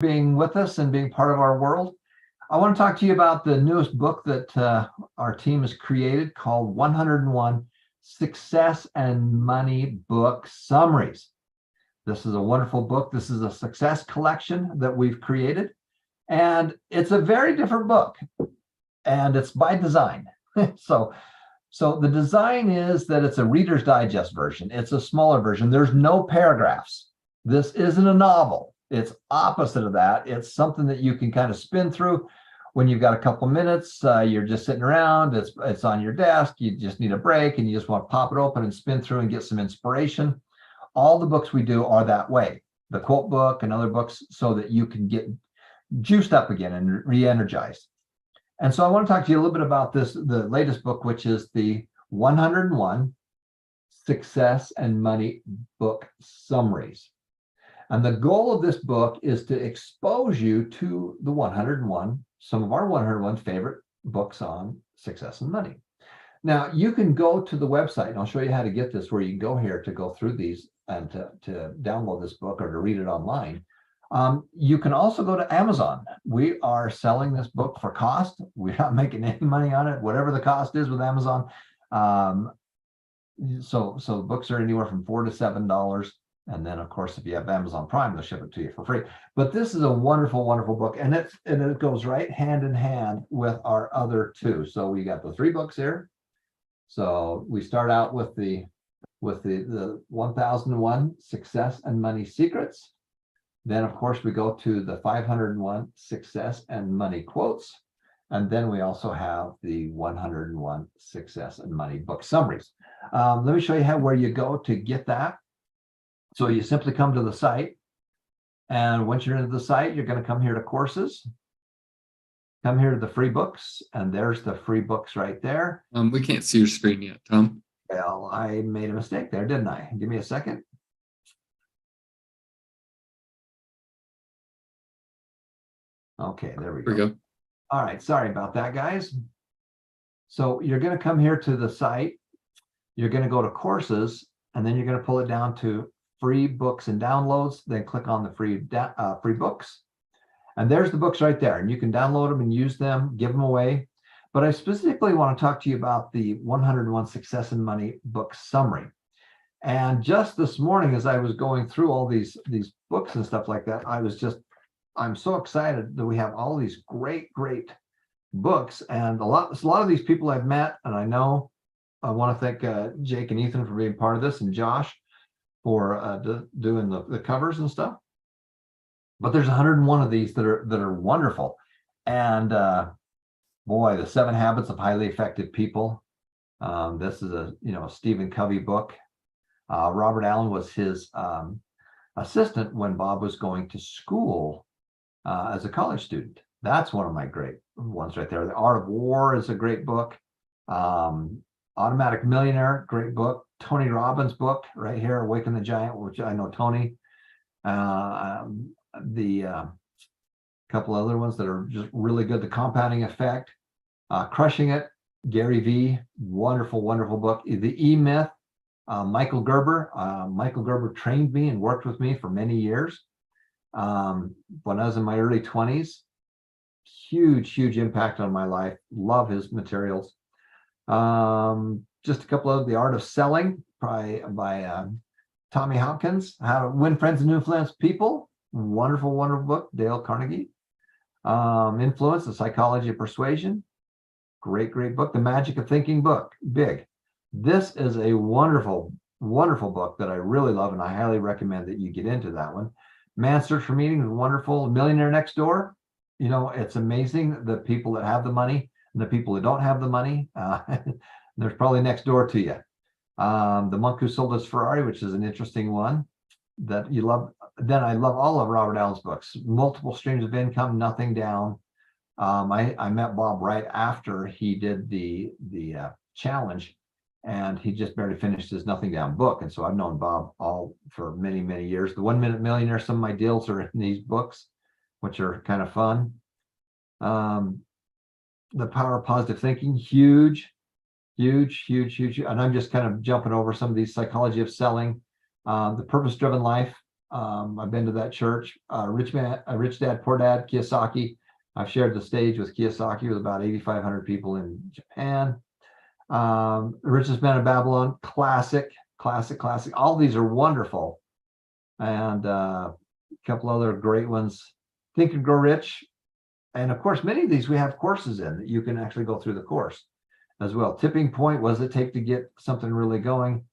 Being with us and being part of our world. I want to talk to you about the newest book that our team has created called 101 Success and Money Book Summaries. This is a wonderful book. This is a success collection that we've created, and it's a very different book, and it's by design. So the design is that it's a Reader's Digest version. It's a smaller version. There's no paragraphs. This isn't a novel. It's opposite of that. It's something that you can kind of spin through when you've got a couple minutes. You're just sitting around. It's on your desk. You just need a break, and you just want to pop it open and spin through and get some inspiration. All the books we do are that way. The quote book and other books, so that you can get juiced up again and re-energized. And so I want to talk to you a little bit about the latest book, which is the 101 Success and Money Book Summaries. And the goal of this book is to expose you to the 101, some of our 101 favorite books on success and money. Now, you can go to the website, and I'll show you how to get this, where you can go here to go through these and to download this book or to read it online. You can also go to Amazon. We are selling this book for cost. We're not making any money on it, whatever the cost is with Amazon. So books are anywhere from $4 to $7. And then, of course, if you have Amazon Prime, they'll ship it to you for free. But this is a wonderful, wonderful book, and it goes right hand in hand with our other two. So we got the 3 books here. So we start out with the 1001 Success and Money Secrets. Then, of course, we go to the 501 Success and Money Quotes. And then we also have the 101 Success and Money Book Summaries. Let me show you where you go to get that. So you simply come to the site, and once you're into the site, you're going to come here to courses, come here to the free books, and there's the free books right there. We can't see your screen yet, Tom. Well, I made a mistake there, didn't I? Give me a second. Okay, there we go. All right, sorry about that, guys. So you're going to come here to the site, you're going to go to courses, and then you're going to pull it down to free books and downloads, then click on the free books. And there's the books right there, and you can download them and use them, give them away. But I specifically want to talk to you about the 101 Success and Money Book Summary. And just this morning, as I was going through all these books and stuff like that, I'm so excited that we have all these great books. And a lot of these people I've met, and I know. I want to thank Jake and Ethan for being part of this, and Josh for doing the covers and stuff. But there's 101 of these that are wonderful. And boy, the 7 Habits of Highly Effective People. This is a Stephen Covey book. Robert Allen was his assistant when Bob was going to school as a college student. That's one of my great ones right there. The Art of War is a great book. Automatic Millionaire, great book. Tony Robbins' book right here, Awaken the Giant, which I know Tony. The couple other ones that are just really good. The Compounding Effect, Crushing It, Gary Vee, wonderful, wonderful book. The E-Myth, Michael Gerber. Michael Gerber trained me and worked with me for many years when I was in my early 20s. Huge impact on my life. Love his materials. Just a couple of The Art of Selling by Tommy Hopkins. How to Win Friends and Influence People. Wonderful book. Dale Carnegie. Influence, The Psychology of Persuasion. Great book. The Magic of Thinking Big. This is a wonderful book that I really love, and I highly recommend that you get into that one. Man's Search for Meaning is wonderful. Millionaire Next Door. It's amazing the people that have the money and the people who don't have the money. There's probably next door to you. The Monk Who Sold His Ferrari, which is an interesting one that you love. Then I love all of Robert Allen's books. Multiple Streams of Income, Nothing Down. I met Bob right after he did the challenge, and he just barely finished his Nothing Down book. And so I've known Bob all for many years. The 1 Minute Millionaire, some of my deals are in these books, which are kind of fun. The Power of Positive Thinking, huge. And I'm just kind of jumping over some of these. Psychology of Selling, The Purpose Driven Life, I've been to that church. Rich Dad, Poor Dad, Kiyosaki. I've shared the stage with Kiyosaki with about 8,500 people in Japan. The Richest Man in Babylon, classic. All these are wonderful. And a couple other great ones. Think and Grow Rich. And of course, many of these we have courses in that you can actually go through the course as well. Tipping Point, what does it take to get something really going?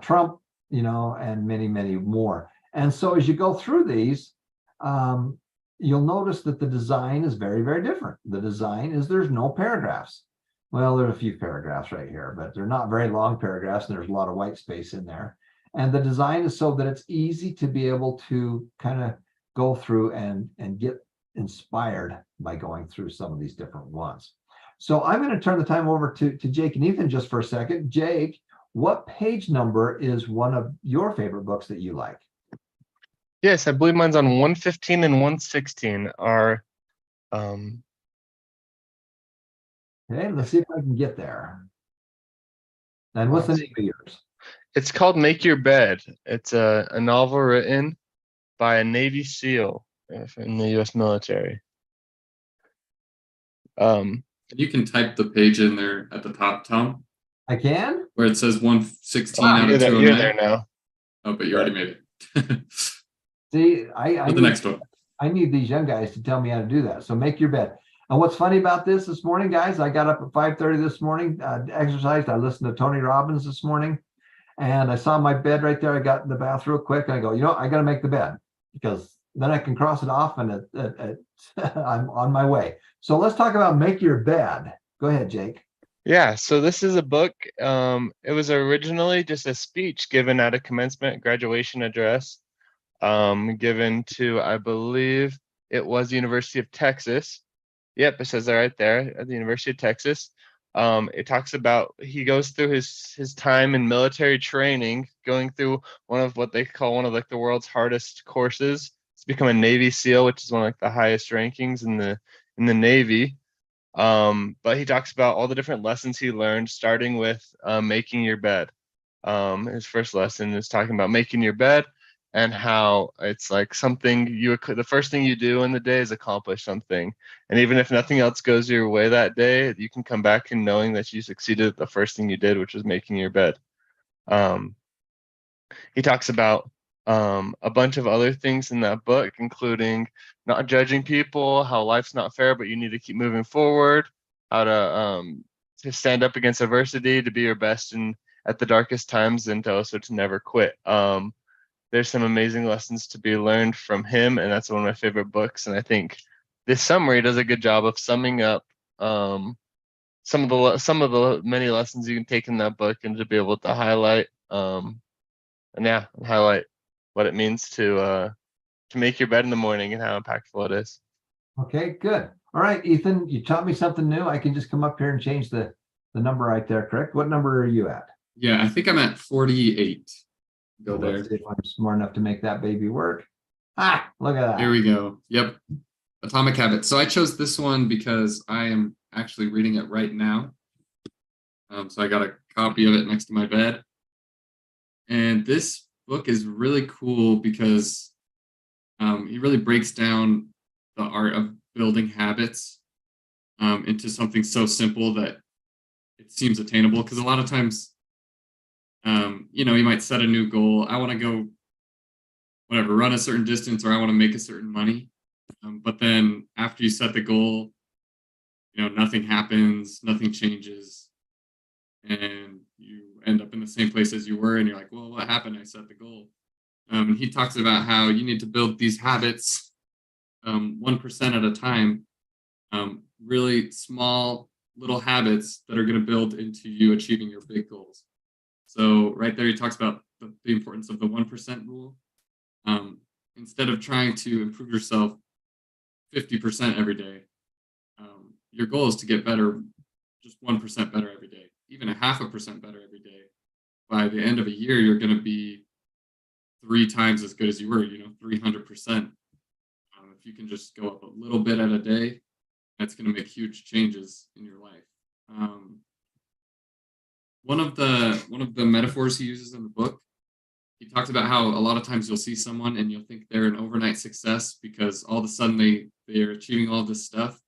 Trump, and many, many more. And so as you go through these, you'll notice that the design is very, very different. The design is there's no paragraphs. Well, there's a few paragraphs right here, but they're not very long paragraphs, and there's a lot of white space in there. And the design is so that it's easy to be able to kind of go through and get inspired by going through some of these different ones. So I'm going to turn the time over to Jake and Ethan just for a second. Jake, what page number is one of your favorite books that you like? Yes, I believe mine's on 115 and 116 are Okay, let's see if I can get there. And what's the name of yours? It's called Make Your Bed. It's a novel written by a Navy SEAL in the U.S. military. You can type the page in there at the top, Tom, I can? where it says 116 out of You're 209. there now. Oh, but you already made it. See, I For the next one. I need these young guys to tell me how to do that. So make your bed. And what's funny about this morning, guys, I got up at 5:30 this morning, exercised. I listened to Tony Robbins this morning, and I saw my bed right there. I got in the bath real quick, and I go, I got to make the bed because then I can cross it off, and I'm on my way. So let's talk about Make Your Bed. Go ahead, Jake. Yeah, so this is a book. It was originally just a speech given at a commencement graduation address, given to, I believe it was the University of Texas. Yep, it says that right there at the University of Texas. It talks about he goes through his time in military training, going through one of what they call one of like the world's hardest courses. It's become a Navy SEAL, which is one of like the highest rankings in the Navy. But he talks about all the different lessons he learned, starting with making your bed. His first lesson is talking about making your bed and how it's like something the first thing you do in the day is accomplish something. And even if nothing else goes your way that day, you can come back and knowing that you succeeded at the first thing you did, which was making your bed. He talks about a bunch of other things in that book, including not judging people, how life's not fair, but you need to keep moving forward, how to stand up against adversity, to be your best at the darkest times, and to also to never quit. There's some amazing lessons to be learned from him, and that's one of my favorite books. And I think this summary does a good job of summing up some of the many lessons you can take in that book, and to be able to highlight highlight what it means to make your bed in the morning and how impactful it is. Okay, good. All right, Ethan, you taught me something new. I can just come up here and change the number right there, correct? What number are you at? Yeah, I think I'm at 48. Go there. Let's see if I'm smart enough to make that baby work. Look at that. Here we go. Yep. Atomic Habits. So I chose this one because I am actually reading it right now. So I got a copy of it next to my bed. And this book is really cool because he really breaks down the art of building habits into something so simple that it seems attainable. Because a lot of times, you might set a new goal. I want to go, run a certain distance, or I want to make a certain money. But then after you set the goal, nothing happens, nothing changes, and you end up in the same place as you were. And you're like, well, what happened? I set the goal. And he talks about how you need to build these habits 1% at a time, really small little habits that are going to build into you achieving your big goals. So right there, he talks about the importance of the 1% rule. Instead of trying to improve yourself 50% every day, your goal is to get better, just 1% better every day, even 0.5% better every day. By the end of a year, you're going to be 3 times as good as you were, 300%. If you can just go up a little bit at a day, that's going to make huge changes in your life. One of the metaphors he uses in the book, he talked about how a lot of times you'll see someone and you'll think they're an overnight success because all of a sudden they're achieving all this stuff,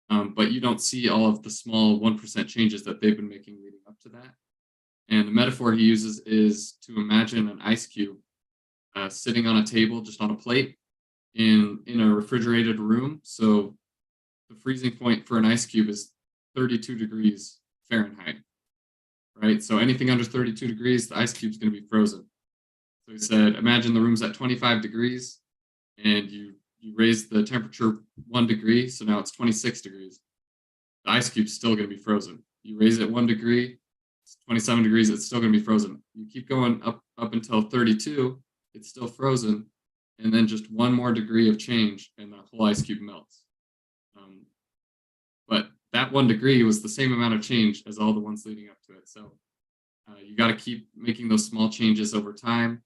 but you don't see all of the small 1% changes that they've been making leading up to that. And the metaphor he uses is to imagine an ice cube sitting on a table, just on a plate, in a refrigerated room. So the freezing point for an ice cube is 32 degrees Fahrenheit, right? So anything under 32 degrees, the ice cube is going to be frozen. So he said, imagine the room's at 25 degrees and you raise the temperature 1 degree, so now it's 26 degrees. The ice cube's still going to be frozen. You raise it 1 degree, it's 27 degrees, it's still going to be frozen. You keep going up until 32, it's still frozen, and then just 1 more degree of change and the whole ice cube melts. But that 1 degree was the same amount of change as all the ones leading up to it. So you got to keep making those small changes over time,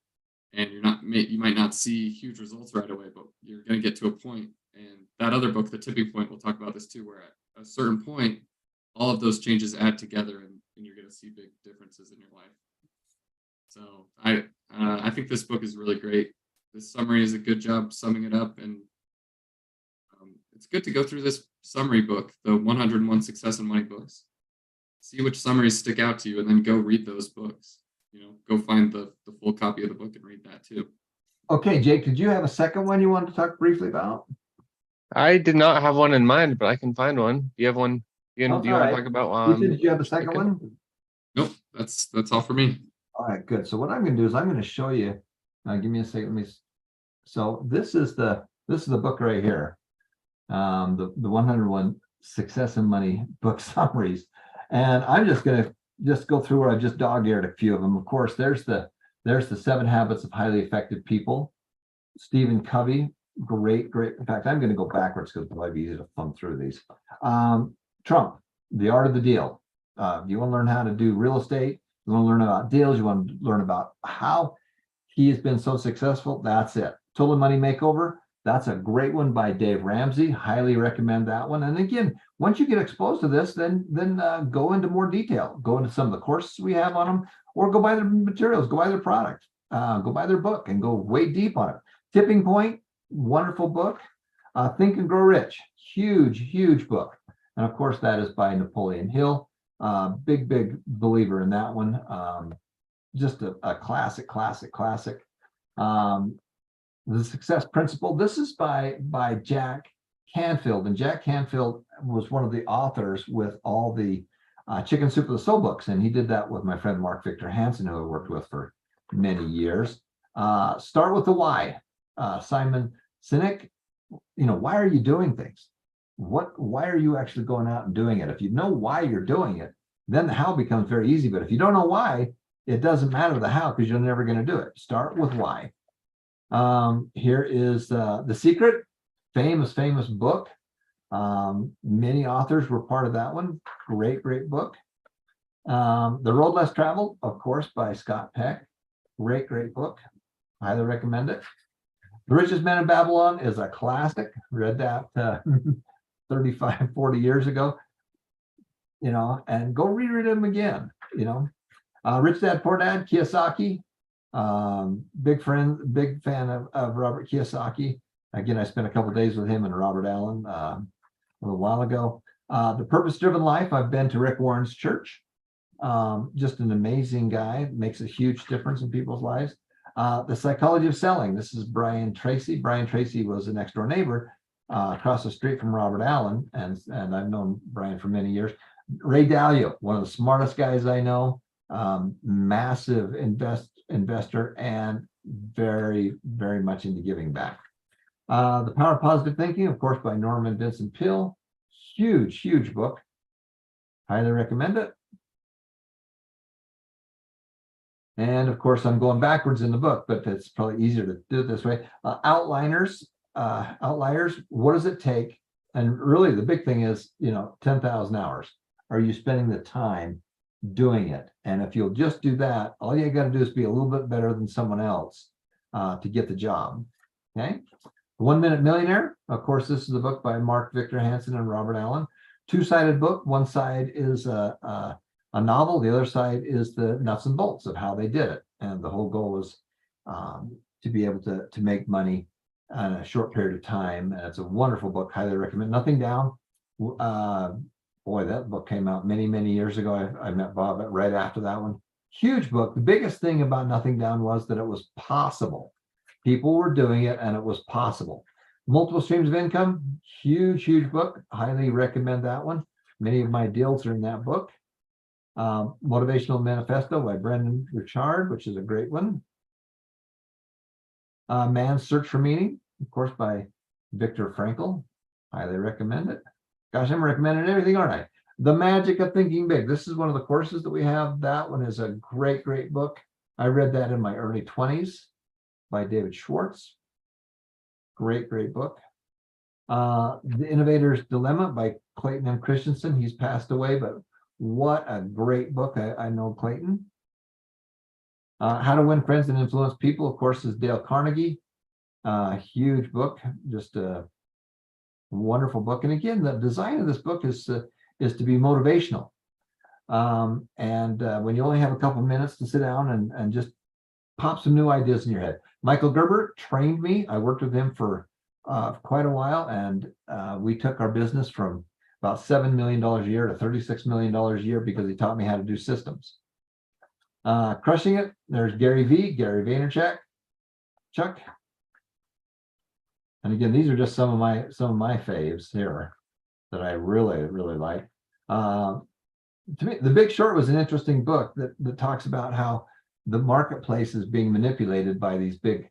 and you might not see huge results right away, but you're going to get to a point. And that other book, The Tipping Point, we'll talk about this too, where at a certain point, all of those changes add together, and you're going to see big differences in your life. So I think this book is really great. This summary is a good job summing it up, and it's good to go through this summary book, the 101 Success and Money books. See which summaries stick out to you, and then go read those books. Go find the full copy of the book and read that too. Okay, Jake, did you have a second one you wanted to talk briefly about? I did not have one in mind, but I can find one. Do you have one? Do you want to talk about? Ethan, did you have a second one? Nope, that's all for me. All right, good. So what I'm going to do is I'm going to show you. Give me a second. So this is the book right here. The 101 Success and Money book summaries, and I'm just going to go through where I've just dog-eared a few of them. Of course, there's the 7 Habits of Highly Effective People. Stephen Covey, great. In fact, I'm going to go backwards because it might be easy to thumb through these. Trump, The Art of the Deal. You want to learn how to do real estate? You want to learn about deals? You want to learn about how he has been so successful? That's it. Total Money Makeover. That's a great one by Dave Ramsey. Highly recommend that one. And again, once you get exposed to this, then go into more detail. Go into some of the courses we have on them, or go buy their materials, go buy their product, go buy their book, and go way deep on it. Tipping Point, wonderful book. Think and Grow Rich, huge book. And of course, that is by Napoleon Hill. Big believer in that one. Just a classic. The Success Principle. This is by Jack Canfield, and Jack Canfield was one of the authors with all the Chicken Soup for the Soul books, and he did that with my friend Mark Victor Hansen, who I worked with for many years. Start with the why. Simon Sinek. Why are you doing things? Why are you actually going out and doing it? If you know why you're doing it, then the how becomes very easy. But if you don't know why, it doesn't matter the how, because you're never going to do it. Start with why. Here is The Secret, famous book. Many authors were part of that one. Great book. The Road Less Traveled, of course, by Scott Peck. Great book. Highly recommend it. The Richest Man in Babylon is a classic. Read that 35, 40 years ago. And go reread them again. Rich Dad, Poor Dad, Kiyosaki. Big fan of Robert Kiyosaki. Again, I spent a couple of days with him and Robert Allen a little while ago. The Purpose Driven Life. I've been to Rick Warren's church. Just an amazing guy. Makes a huge difference in people's lives. The Psychology of Selling. This is Brian Tracy. Brian Tracy was a next door neighbor across the street from Robert Allen, and I've known Brian for many years. Ray Dalio, one of the smartest guys I know. Massive investor and very much into giving back. The Power of Positive Thinking, of course, by Norman Vincent Peale. Huge book. Highly recommend it. And of course, I'm going backwards in the book, but it's probably easier to do it this way. Outliers. What does it take? And really, the big thing is, 10,000 hours. Are you spending the time doing it? And if you'll just do that, all you got to do is be a little bit better than someone else to get the job. Okay. The 1 Minute Millionaire. Of course, this is a book by Mark Victor Hansen and Robert Allen. Two-sided book. One side is a novel. The other side is the nuts and bolts of how they did it. And the whole goal is to be able to make money in a short period of time. And it's a wonderful book. Highly recommend. Nothing Down. Boy, that book came out many, many years ago. I met Bob right after that one. Huge book. The biggest thing about Nothing Down was that it was possible. People were doing it and it was possible. Multiple Streams of Income, huge, huge book. Highly recommend that one. Many of my deals are in that book. Motivational Manifesto by Brendan Richard, which is a great one. Man's Search for Meaning, of course, by Viktor Frankl. Highly recommend it. Gosh, I'm recommending everything, aren't I? The Magic of Thinking Big. This is one of the courses that we have. That one is a great, great book. I read that in my early 20s by David Schwartz. Great, great book. The Innovator's Dilemma by Clayton M. Christensen. He's passed away, but what a great book. I know Clayton. How to Win Friends and Influence People, of course, is Dale Carnegie. Huge book, just a wonderful book. And again, the design of this book is to be motivational. When you only have a couple minutes to sit down and just pop some new ideas in your head. Michael Gerber trained me. I worked with him for quite a while, and we took our business from about $7 million a year to $36 million a year because he taught me how to do systems. Crushing It, there's Gary Vaynerchuk. And again, these are just some of my faves here that I really, really like. To me, The Big Short was an interesting book that talks about how the marketplace is being manipulated by these big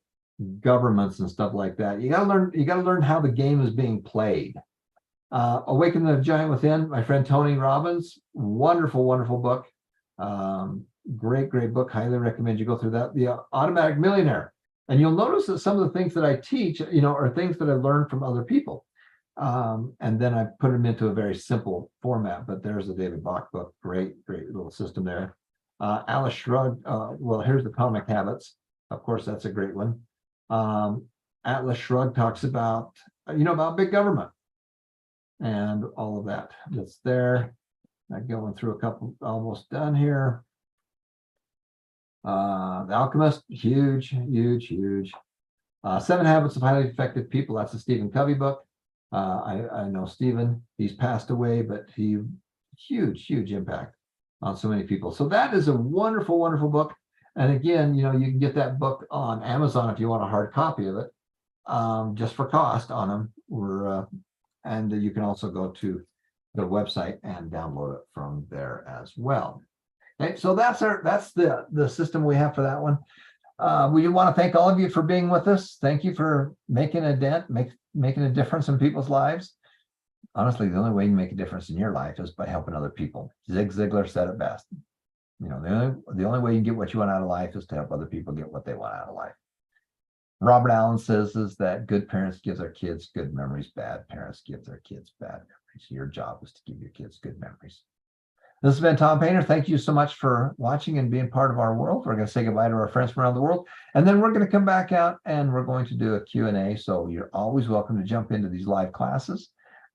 governments and stuff like that. You got to learn how the game is being played. Awaken the Giant Within, my friend Tony Robbins, wonderful, wonderful book. Great, great book. Highly recommend you go through that. The Automatic Millionaire. And you'll notice that some of the things that I teach, are things that I learned from other people. And then I put them into a very simple format. But there's the David Bach book. Great, great little system there. Atlas Shrugged. Well, here's the Atomic Habits. Of course, that's a great one. Atlas Shrugged talks about, about big government and all of that. That's there. I'm going through a couple, almost done here. The Alchemist, huge, huge, huge. 7 Habits of Highly Effective People. That's a Stephen Covey book. I know Stephen, he's passed away, but huge, huge impact on so many people. So that is a wonderful, wonderful book. And again, you can get that book on Amazon if you want a hard copy of it, just for cost on them. And you can also go to the website and download it from there as well. Okay, so that's the system we have for that one. We want to thank all of you for being with us. Thank you for making a dent, making a difference in people's lives. Honestly, the only way you make a difference in your life is by helping other people. Zig Ziglar said it best. The only way you get what you want out of life is to help other people get what they want out of life. Robert Allen says is that good parents give their kids good memories, bad parents give their kids bad memories. Your job is to give your kids good memories. This has been Tom Painter. Thank you so much for watching and being part of our world. We're going to say goodbye to our friends from around the world. And then we're going to come back out and we're going to do a Q&A. So you're always welcome to jump into these live classes.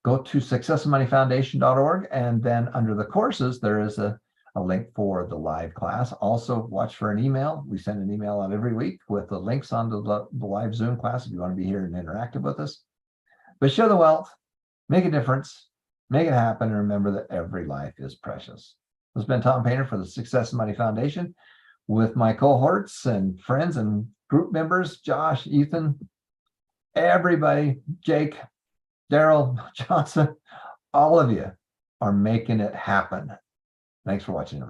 Go to successandmoneyfoundation.org. And then under the courses, there is a link for the live class. Also, watch for an email. We send an email out every week with the links on the live Zoom class if you want to be here and interactive with us. But share the wealth, make a difference, make it happen, and remember that every life is precious. This has been Tom Painter for the Success and Money Foundation with my cohorts and friends and group members, Josh, Ethan, everybody, Jake, Daryl, Johnson, all of you are making it happen. Thanks for watching, everybody.